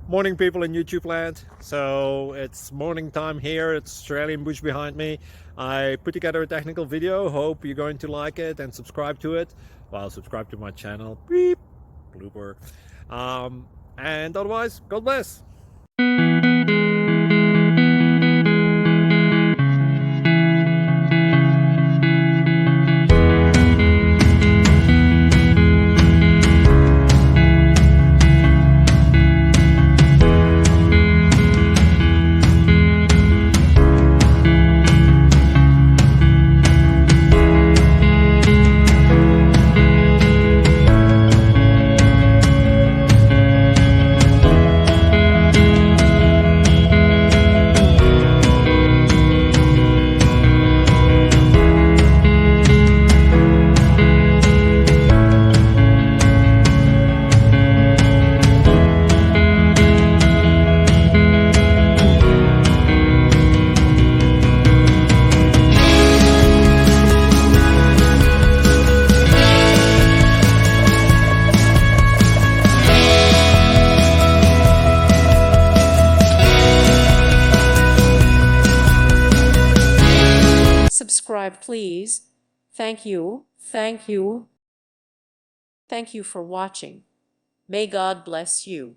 Morning, people in YouTube land. So it's morning time here. It's Australian bush behind me. I put together a technical video. Hope you're going to like it and subscribe to it. Well, subscribe to my channel. Beep, blooper. And otherwise, God bless. Subscribe, please. Thank you. Thank you. Thank you for watching. May God bless you.